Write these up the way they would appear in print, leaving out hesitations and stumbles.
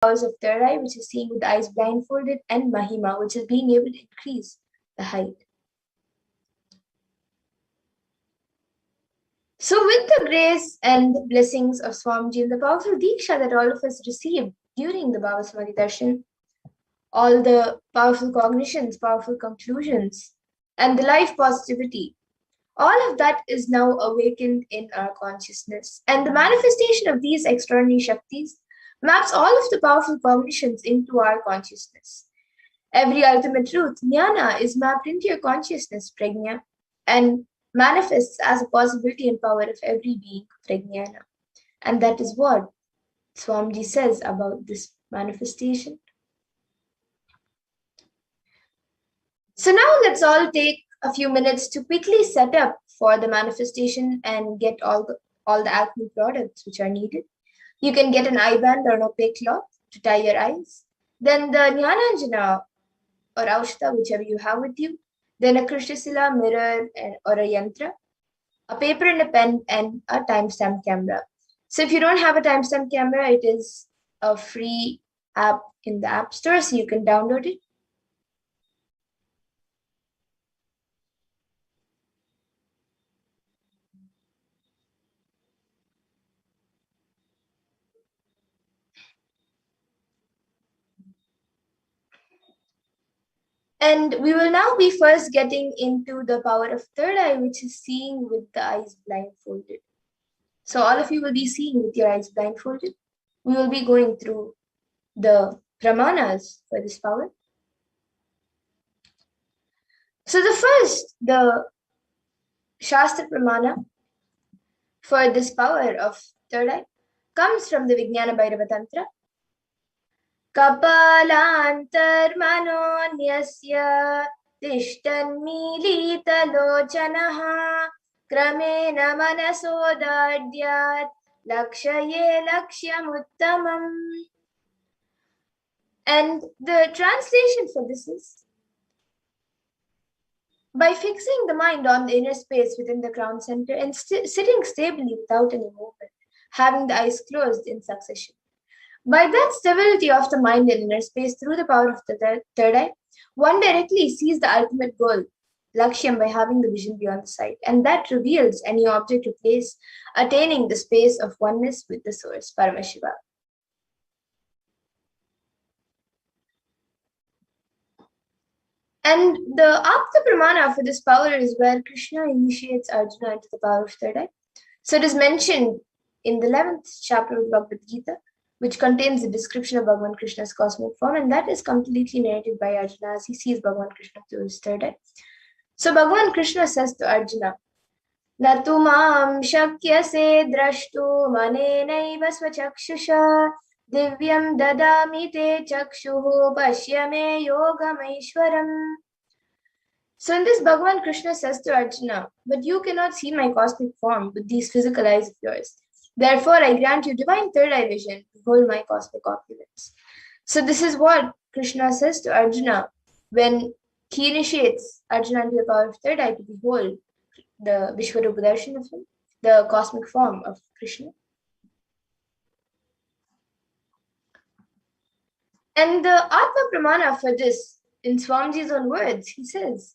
powers of third eye, which is seeing with the eyes blindfolded, and Mahima, which is being able to increase the height. So with the grace and blessings of Swamiji and the powerful Diksha that all of us received during the Baba Samadhi Darshan, all the powerful cognitions, powerful conclusions, and the life positivity, all of that is now awakened in our consciousness. And the manifestation of these extraordinary Shaktis maps all of the powerful cognitions into our consciousness. Every ultimate truth, jnana, is mapped into your consciousness, prajna, and manifests as a possibility and power of every being, prajnana. And that is what Swamiji says about this manifestation. So now let's all take a few minutes to quickly set up for the manifestation and get all the alchemy products which are needed. You can get an eye band or an opaque cloth to tie your eyes. Then the Jnananjana or Aushta, whichever you have with you. Then a Krishnasila mirror or a yantra, a paper and a pen, and a timestamp camera. So if you don't have a timestamp camera, it is a free app in the App Store, so you can download it. And we will now be first getting into the power of third eye, which is seeing with the eyes blindfolded. So all of you will be seeing with your eyes blindfolded. We will be going through the pramanas for this power. So the Shastra pramana for this power of third eye comes from the Vijnana Bhairava Tantra. Kapalantarmanonyasya tishtanmilitalochanaha kramena manasodadyat lakshaye lakshyamuttamam. And the translation for this is, by fixing the mind on the inner space within the crown center and sitting stably without any movement, having the eyes closed in succession. By that stability of the mind in inner space through the power of the third eye, one directly sees the ultimate goal, Lakshyam, by having the vision beyond the sight, and that reveals any object or place, attaining the space of oneness with the source, Paramashiva. And the Apta Pramana for this power is where Krishna initiates Arjuna into the power of third eye. So it is mentioned in the 11th chapter of Bhagavad Gita, which contains the description of Bhagavan Krishna's cosmic form, and that is completely narrated by Arjuna as he sees Bhagavan Krishna through his third eye. So Bhagavan Krishna says to Arjuna, Natu mam shakyase drashtu manenaiva svachakshusha divyam dadami te chakshuhu pashyame yogamaishwaram. So in this, Bhagavan Krishna says to Arjuna, but you cannot see my cosmic form with these physical eyes of yours. Therefore, I grant you divine third eye vision to behold my cosmic opulence. So this is what Krishna says to Arjuna when he initiates Arjuna into the power of third eye to behold the Vishwarupa Darshan of him, the cosmic form of Krishna. And the Atma Pramana for this, in Swamiji's own words, he says,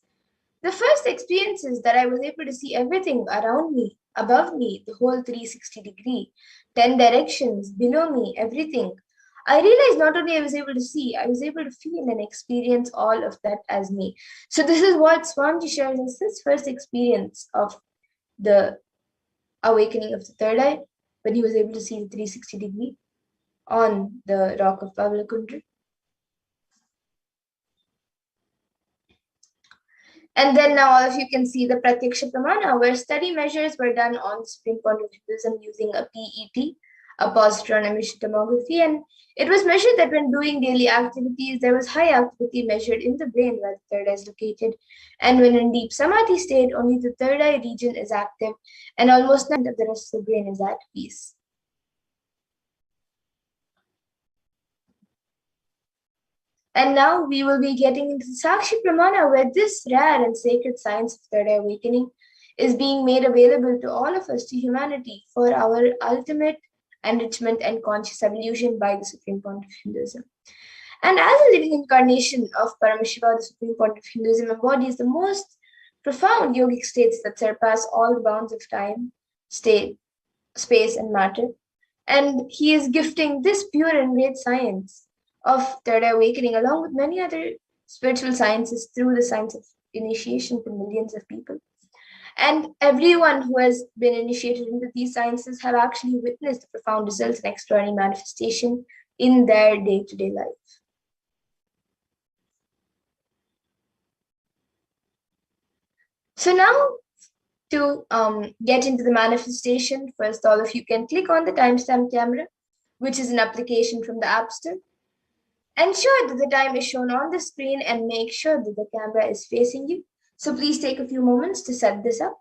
the first experience is that I was able to see everything around me, above me, the whole 360 degree, 10 directions, below me, everything. I realized not only I was able to see, I was able to feel and experience all of that as me. So this is what Swamiji shares as his first experience of the awakening of the third eye, when he was able to see the 360 degree on the rock of Pavlakundra. And then now all of you can see the Pratyaksha Pramana, where study measures were done on the Supreme Point of Buddhism using a PET, a positron emission tomography, and it was measured that when doing daily activities, there was high activity measured in the brain where the third eye is located. And when in deep Samadhi state, only the third eye region is active and almost none of the rest of the brain is at peace. And now we will be getting into the Sakshi Pramana, where this rare and sacred science of third eye awakening is being made available to all of us, to humanity, for our ultimate enrichment, and conscious evolution by the Supreme Point of Hinduism. And as a living incarnation of Paramashiva, the Supreme Point of Hinduism embodies the most profound yogic states that surpass all the bounds of time, state, space, and matter. And he is gifting this pure and great science of third eye awakening, along with many other spiritual sciences, through the science of initiation to millions of people. And everyone who has been initiated into these sciences have actually witnessed the profound results and extraordinary manifestation in their day-to-day life. So now to get into the manifestation, first all of you can click on the timestamp camera, which is an application from the App Store. Ensure that the time is shown on the screen and make sure that the camera is facing you. So please take a few moments to set this up.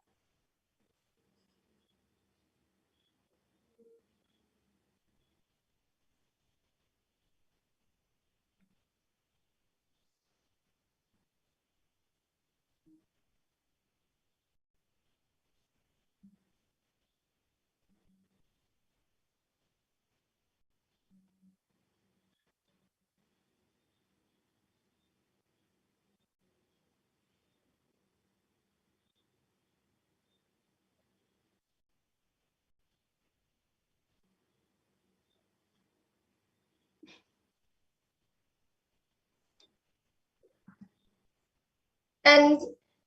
And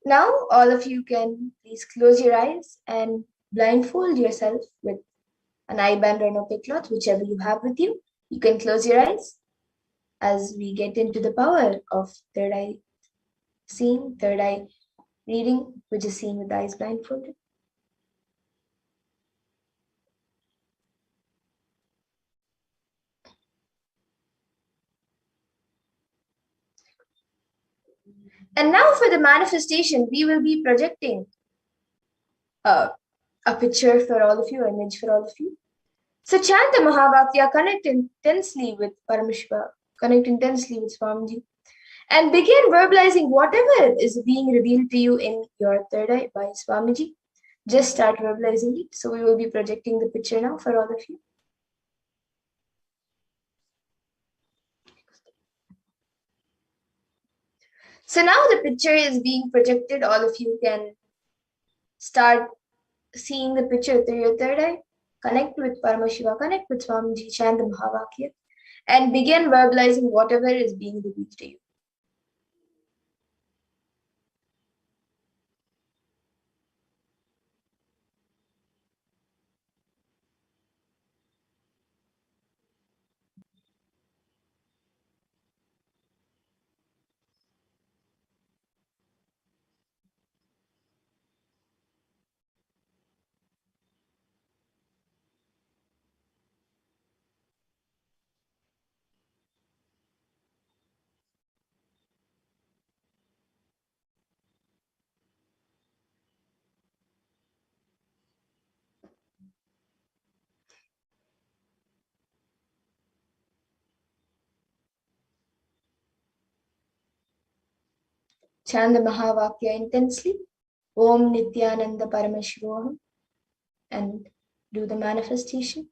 now all of you can please close your eyes and blindfold yourself with an eye band or an opaque cloth, whichever you have with you. You can close your eyes as we get into the power of third eye seeing, third eye reading, which is seeing with the eyes blindfolded. And now for the manifestation, we will be projecting a picture for all of you, an image for all of you. So chant the Mahavakya, connect intensely with Paramashiva, connect intensely with Swamiji, and begin verbalizing whatever is being revealed to you in your third eye by Swamiji. Just start verbalizing it. So we will be projecting the picture now for all of you. So now the picture is being projected. All of you can start seeing the picture through your third eye. Connect with Paramashiva, connect with Swamiji, chant the Mahavakya, and begin verbalizing whatever is being revealed to you. Chant the Mahavakya intensely. Om Nithyananda Paramashivoham, and do the manifestation.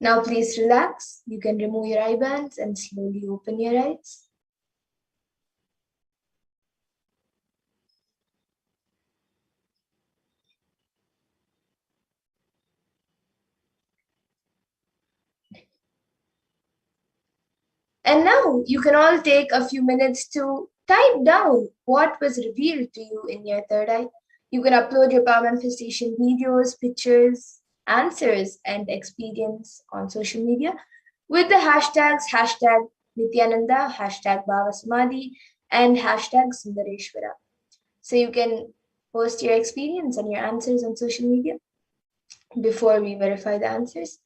Now please relax. You can remove your eye bands and slowly open your eyes. And now you can all take a few minutes to type down what was revealed to you in your third eye. You can upload your power manifestation videos, pictures, answers, and experience on social media with the hashtags hashtag Nithyananda, hashtag Bhava Samadhi, and hashtag Sundareshwara. So you can post your experience and your answers on social media before we verify the answers.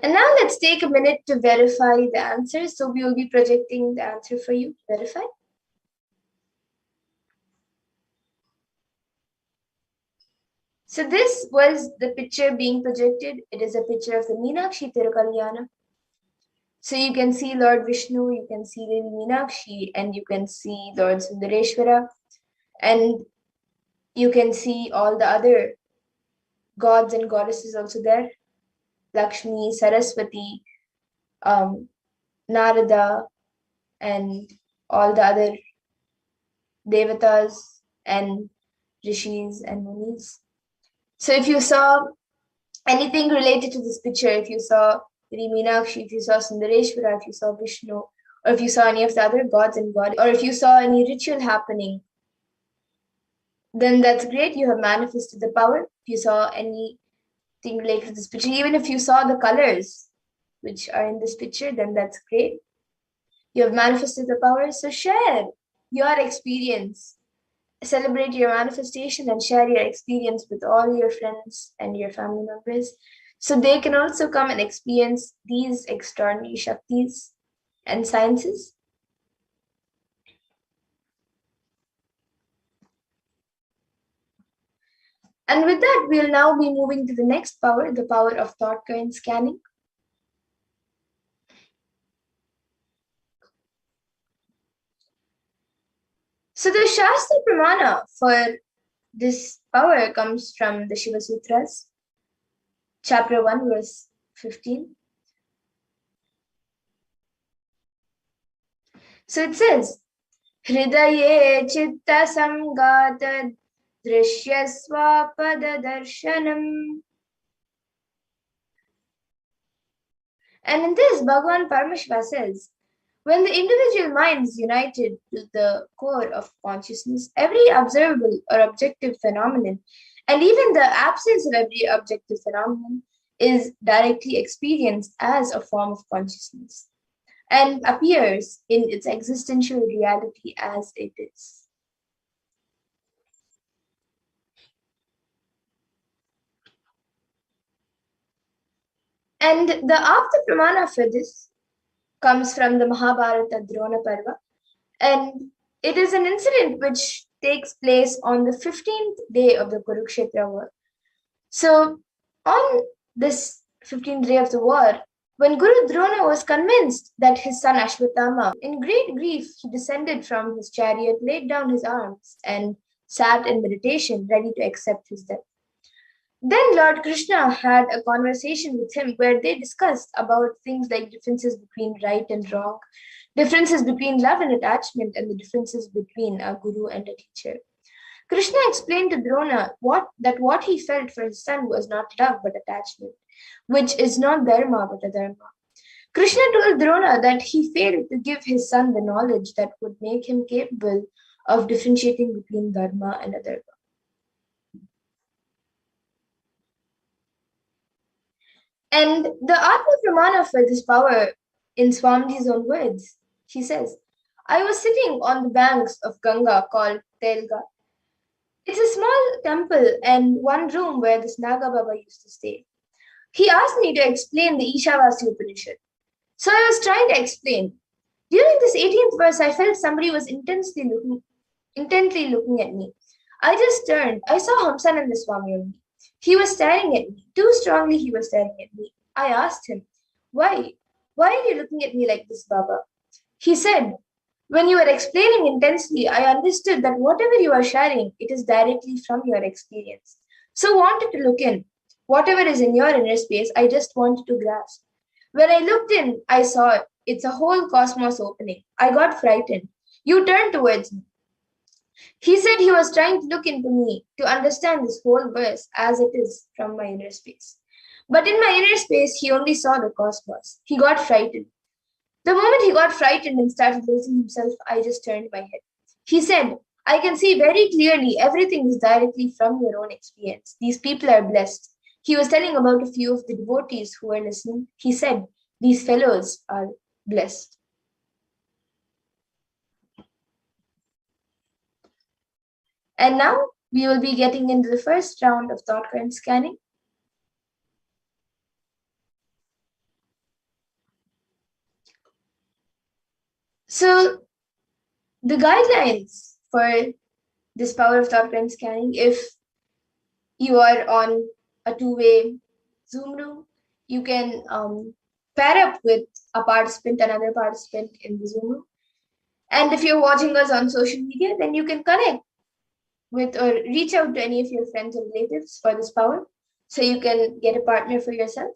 And now let's take a minute to verify the answers. So we will be projecting the answer for you to verify. So this was the picture being projected. It is a picture of the Meenakshi Tirukalyana. So you can see Lord Vishnu, you can see Devi Meenakshi, and you can see Lord Sundareshwara, and you can see all the other gods and goddesses also there. Lakshmi, Saraswati, Narada, and all the other devatas and rishis and munis. So if you saw anything related to this picture, if you saw Devi Meenakshi, if you saw Sundareshwara, if you saw Vishnu, or if you saw any of the other gods and goddesses, or if you saw any ritual happening, then that's great. You have manifested the power. If you saw anything related to this picture, even if you saw the colors which are in this picture, then that's great. You have manifested the power. So share your experience. Celebrate your manifestation and share your experience with all your friends and your family members so they can also come and experience these extraordinary Shaktis and sciences. And with that, we'll now be moving to the next power, the power of thought current scanning. So the Shastra Pramana for this power comes from the Shiva Sutras, chapter 1, verse 15. So it says, Hridaye chitta samgata drishyasvapada darshanam. And in this, Bhagavan Paramashiva says, when the individual mind is united to the core of consciousness, every observable or objective phenomenon, and even the absence of every objective phenomenon, is directly experienced as a form of consciousness and appears in its existential reality as it is. And the Apta Pramana for this comes from the Mahabharata Drona Parva, and it is an incident which takes place on the 15th day of the Kurukshetra war. So, on this 15th day of the war, when Guru Drona was convinced that his son Ashwatthama, in great grief, he descended from his chariot, laid down his arms, and sat in meditation, ready to accept his death. Then Lord Krishna had a conversation with him where they discussed about things like differences between right and wrong, differences between love and attachment, and the differences between a guru and a teacher. Krishna explained to Drona what he felt for his son was not love but attachment, which is not dharma but adharma. Krishna told Drona that he failed to give his son the knowledge that would make him capable of differentiating between dharma and adharma. And the Atma Pramana for this power, in Swamiji's own words, he says, I was sitting on the banks of Ganga called Telga. It's a small temple and one room where this Naga Baba used to stay. He asked me to explain the Ishavasya Upanishad. So I was trying to explain. During this 18th verse, I felt somebody was intently looking at me. I just turned. I saw Hamsananda Swami only. He was staring at me. Too strongly he was staring at me. I asked him, Why? Why are you looking at me like this, Baba? He said, When you were explaining intensely, I understood that whatever you are sharing, it is directly from your experience. So wanted to look in. Whatever is in your inner space, I just wanted to grasp. When I looked in, I saw it. It's a whole cosmos opening. I got frightened. You turned towards me. He said he was trying to look into me to understand this whole verse as it is from my inner space. But in my inner space, he only saw the cosmos. He got frightened. The moment he got frightened and started losing himself, I just turned my head. He said, I can see very clearly everything is directly from your own experience. These people are blessed. He was telling about a few of the devotees who were listening. He said, These fellows are blessed. And now we will be getting into the first round of thought current scanning. So the guidelines for this power of thought current scanning, if you are on a two-way Zoom room, you can pair up with another participant in the Zoom room. And if you're watching us on social media, then you can connect with or reach out to any of your friends or relatives for this power so you can get a partner for yourself.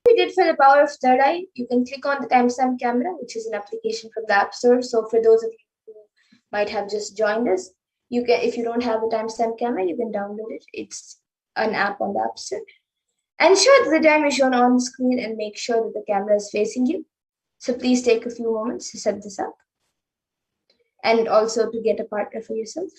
We did for the power of third eye, you can click on the timestamp camera, which is an application from the App Store. So for those of you who might have just joined us, you can, if you don't have the timestamp camera, you can download it. It's an app on the App Store. Ensure that the time is shown on the screen and make sure that the camera is facing you. So please take a few moments to set this up and also to get a partner for yourself.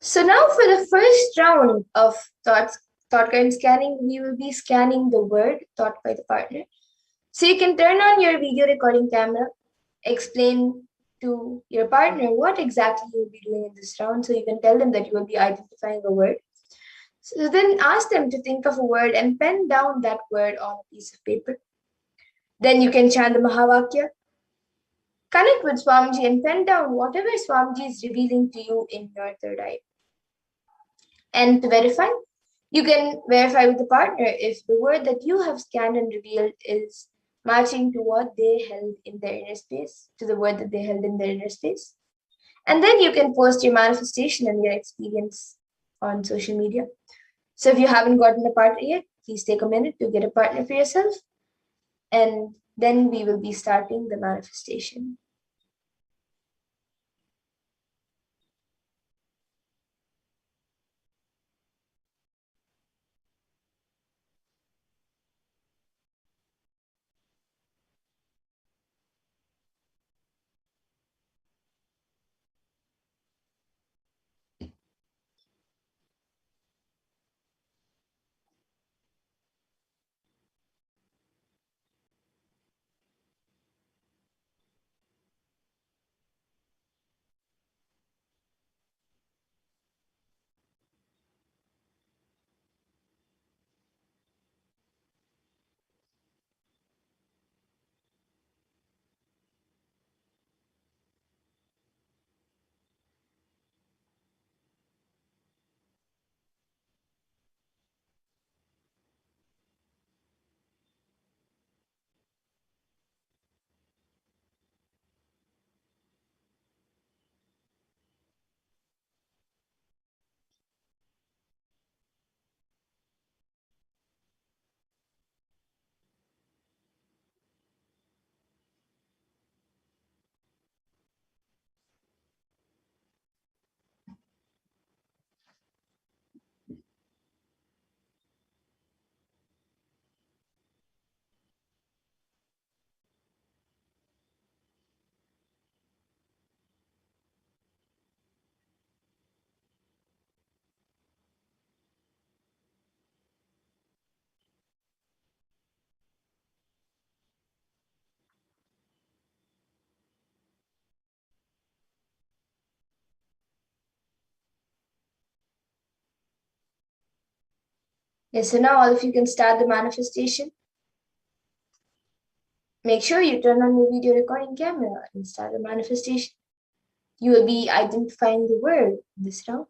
So now for the first round of thought current scanning, we will be scanning the word thought by the partner. So you can turn on your video recording camera, explain to your partner what exactly you will be doing in this round. So you can tell them that you will be identifying a word. So then ask them to think of a word and pen down that word on a piece of paper. Then you can chant the Mahavakya. Connect with Swamiji and pen down whatever Swamiji is revealing to you in your third eye. And to verify, you can verify with the partner if the word that you have scanned and revealed is matching to what they held in their inner space, to the word that they held in their inner space. And then you can post your manifestation and your experience on social media. So if you haven't gotten a partner yet, please take a minute to get a partner for yourself. And then we will be starting the manifestation. Yes, so now all of you can start the manifestation. Make sure you turn on your video recording camera and start the manifestation. You will be identifying the word this round.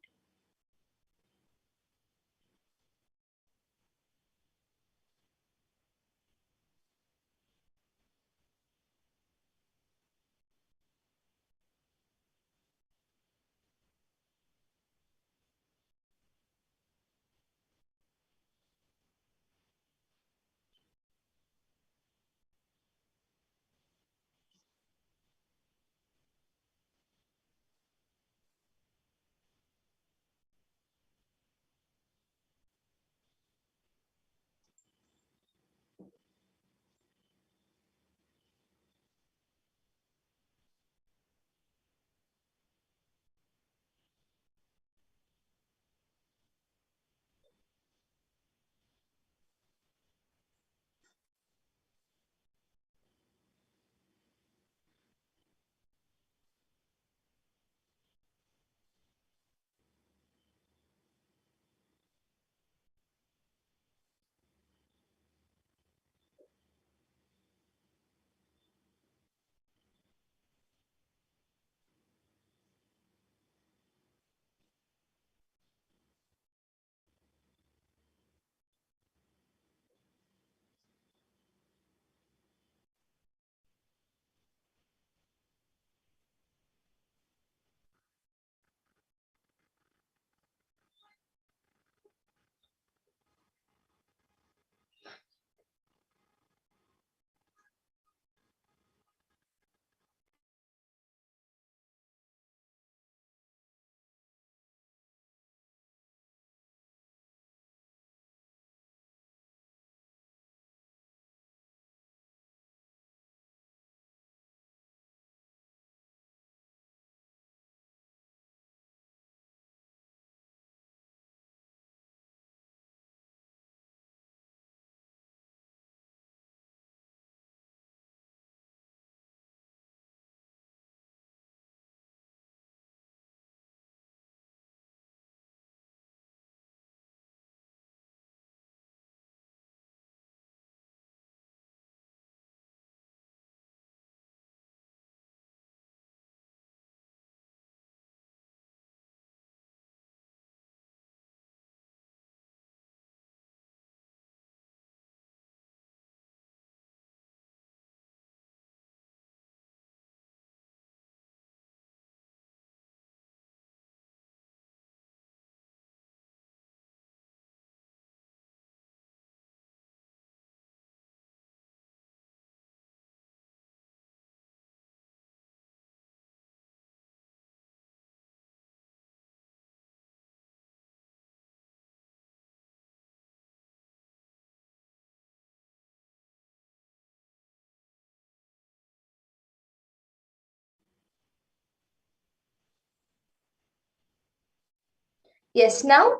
Yes, now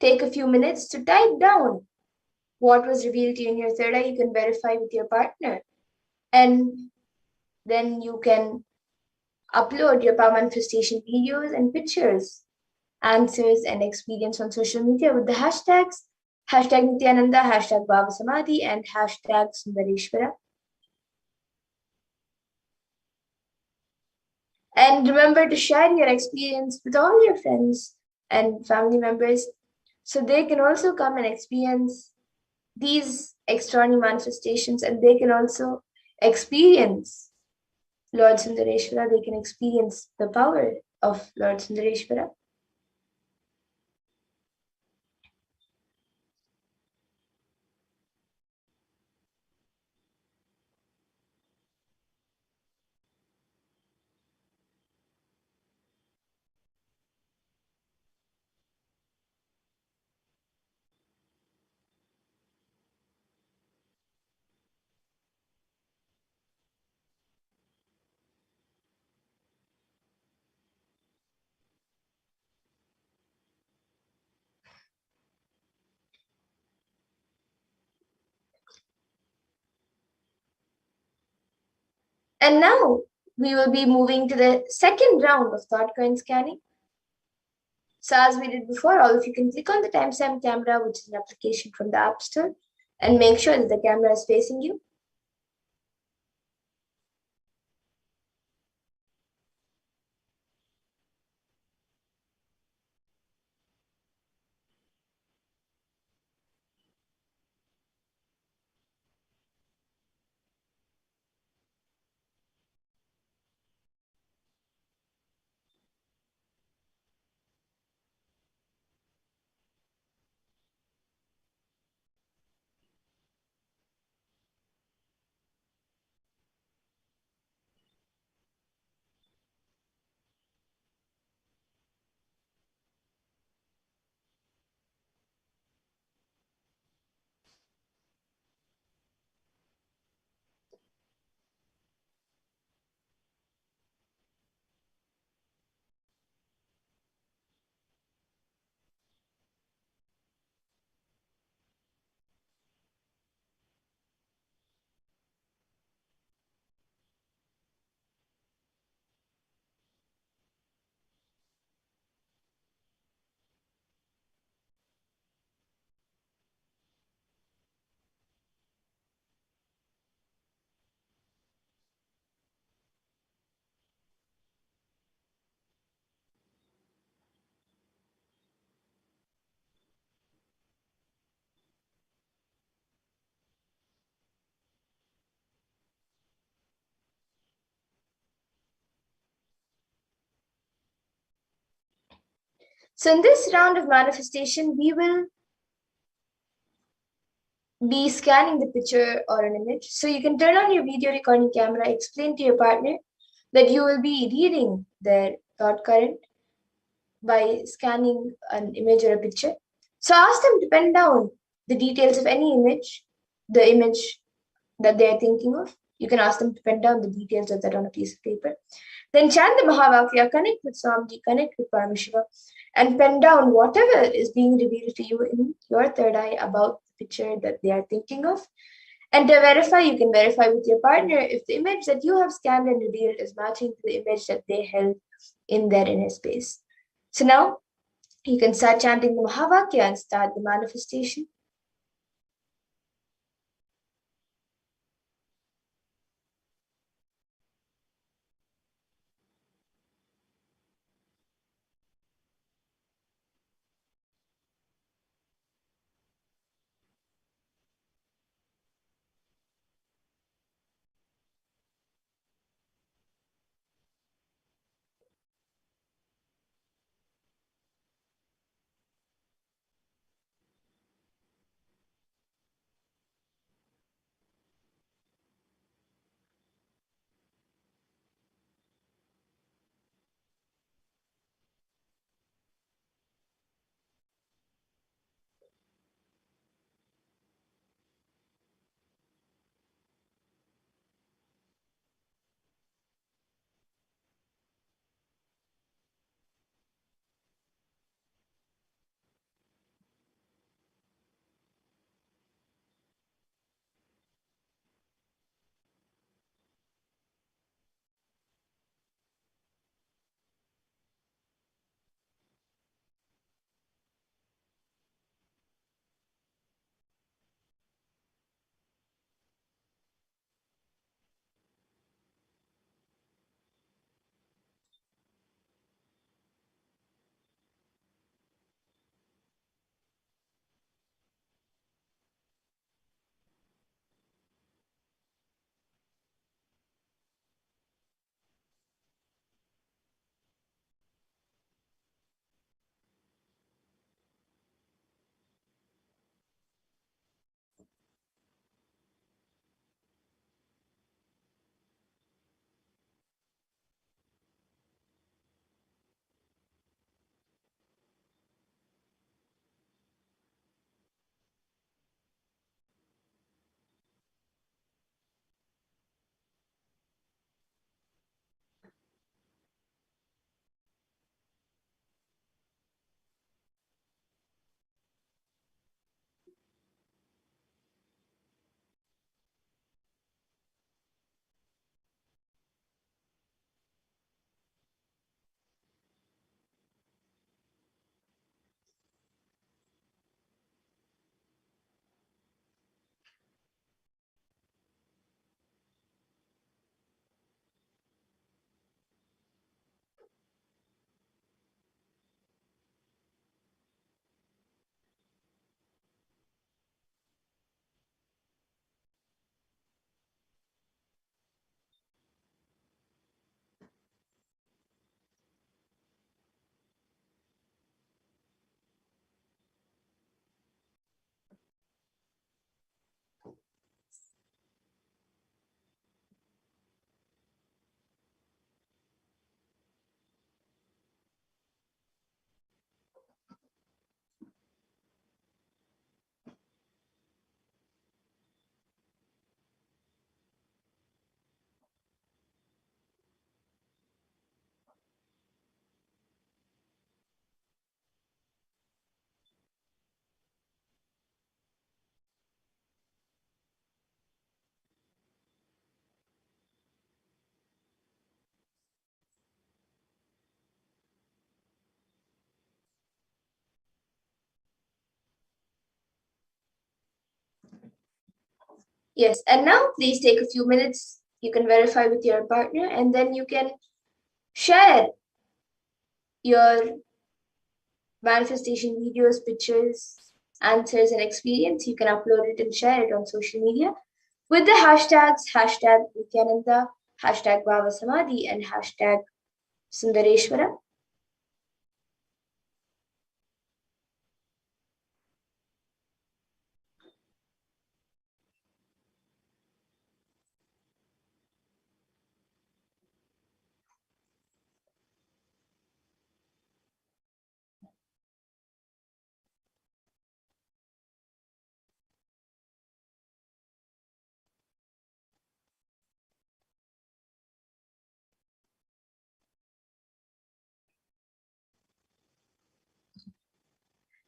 take a few minutes to type down what was revealed to you in your third eye. You can verify with your partner. And then you can upload your power manifestation videos and pictures, answers, and experience on social media with the hashtags #Nithyananda, #Samadhi, and #Sundareshwara. And remember to share your experience with all your friends and family members so they can also come and experience these extraordinary manifestations, and they can also experience Lord Sundareshwara. They can experience the power of Lord Sundareshwara. And now we will be moving to the second round of thought coin scanning. So as we did before, all of you can click on the timestamp camera, which is an application from the App Store, and make sure that the camera is facing you. So in this round of manifestation, we will be scanning the picture or an image. So you can turn on your video recording camera, explain to your partner that you will be reading their thought current by scanning an image or a picture. So ask them to pen down the details of any image, the image that they are thinking of. You can ask them to pen down the details of that on a piece of paper. Then chant the Mahavakya, connect with Samadhi, connect with Paramashiva, and pen down whatever is being revealed to you in your third eye about the picture that they are thinking of. And to verify, you can verify with your partner if the image that you have scanned and revealed is matching to the image that they held in their inner space. So now you can start chanting the Mahavakya and start the manifestation. Yes, and now please take a few minutes. You can verify with your partner and then you can share your manifestation videos, pictures, answers, and experience. You can upload it and share it on social media with the hashtags hashtag Nithyananda, hashtag Bhava Samadhi, and hashtag Sundareshwara.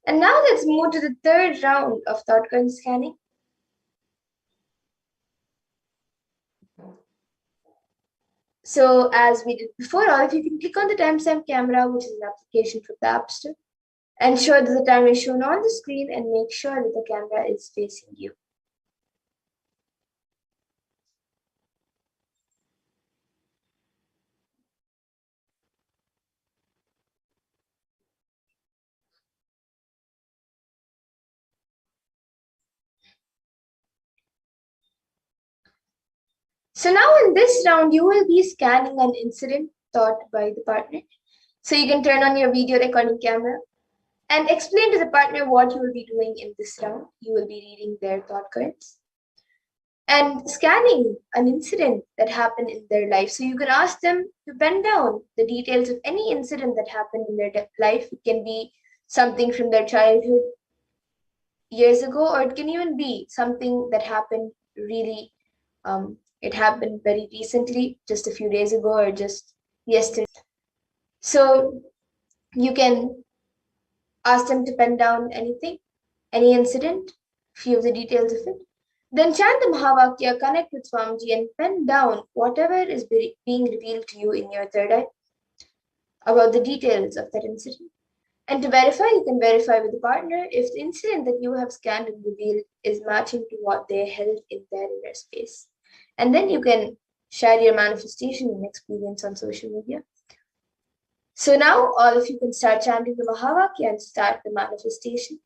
And now let's move to the third round of thought current scanning. So as we did before, all of you can click on the timestamp camera, which is an application from the App Store. Ensure that the time is shown on the screen and make sure that the camera is facing you. So now in this round, you will be scanning an incident thought by the partner. So you can turn on your video recording camera and explain to the partner what you will be doing in this round. You will be reading their thought currents and scanning an incident that happened in their life. So you can ask them to pen down the details of any incident that happened in their life. It can be something from their childhood years ago, or it can even be something that happened really, it happened very recently, just a few days ago, or just yesterday. So you can ask them to pen down anything, any incident, few of the details of it. Then chant the Mahavakya, connect with Swamiji, and pen down whatever is being revealed to you in your third eye about the details of that incident. And to verify, you can verify with the partner if the incident that you have scanned and revealed is matching to what they held in their inner space. And then you can share your manifestation and experience on social media. So now all of you can start chanting the Mahavakya and start the manifestation.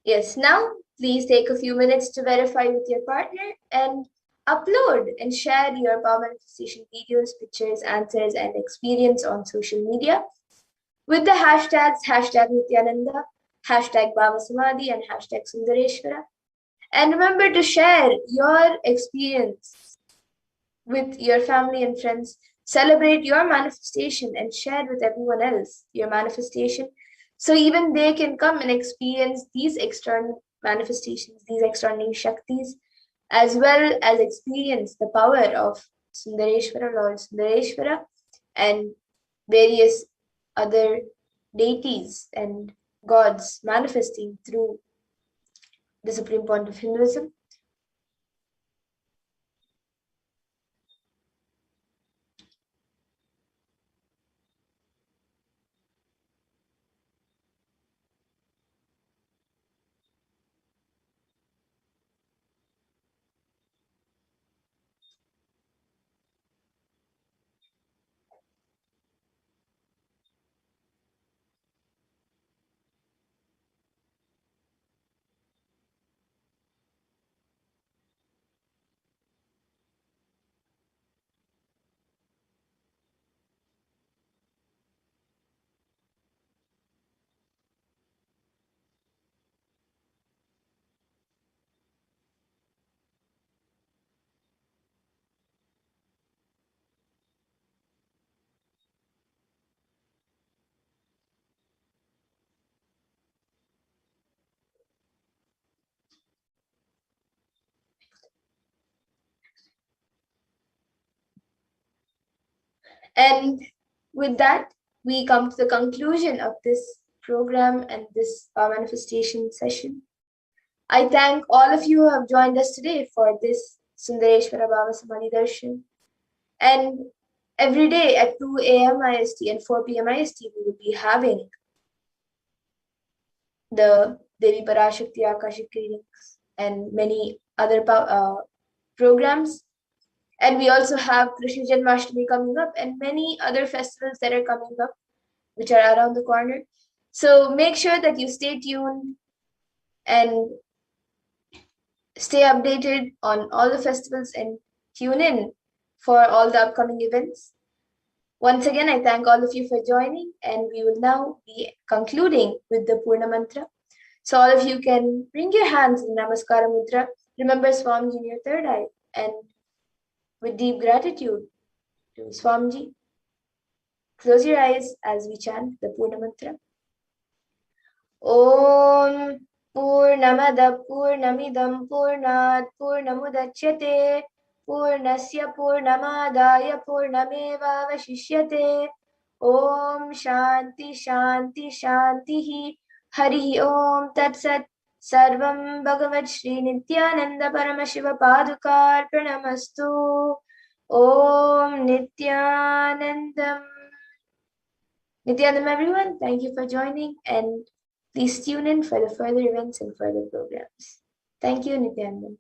Yes, now please take a few minutes to verify with your partner and upload and share your power manifestation videos, pictures, answers, and experience on social media with the hashtags #Nithyananda, #Bhavasamadhi, and #Sundareshwara. And remember to share your experience with your family and friends. Celebrate your manifestation and share with everyone else your manifestation so even they can come and experience these external manifestations, these extraordinary Shaktis, as well as experience the power of Sundareshwara, Lord Sundareshwara, and various other deities and gods manifesting through the supreme point of Hinduism. And with that, we come to the conclusion of this program and this manifestation session. I thank all of you who have joined us today for this Sundareshwara Bhava Samadhi Darshan. And every day at 2 a.m. IST and 4 p.m. IST, we will be having the Devi Parashakti Akashic readings and many other programs. And we also have Krishna Janmashtami coming up and many other festivals that are coming up, which are around the corner. So make sure that you stay tuned and stay updated on all the festivals and tune in for all the upcoming events. Once again, I thank all of you for joining, and we will now be concluding with the Purna Mantra. So all of you can bring your hands in Namaskara Mudra. Remember Swamiji in your third eye, and with deep gratitude to Swamiji, close your eyes as we chant the Purna Mantra. Om Purnamada Purnamidam Purnat Purnamudachyate Purnasya Purnamadaya Purnameva Vashishyate Om Shanti Shanti Shanti Hari Om Tat Sat Sarvam Bhagavad Shri Nithyananda Paramashiva Padukar Pranamastu Om Nithyanandam. Nithyanandam, everyone, thank you for joining, and please tune in for the further events and further programs. Thank you, Nithyanandam.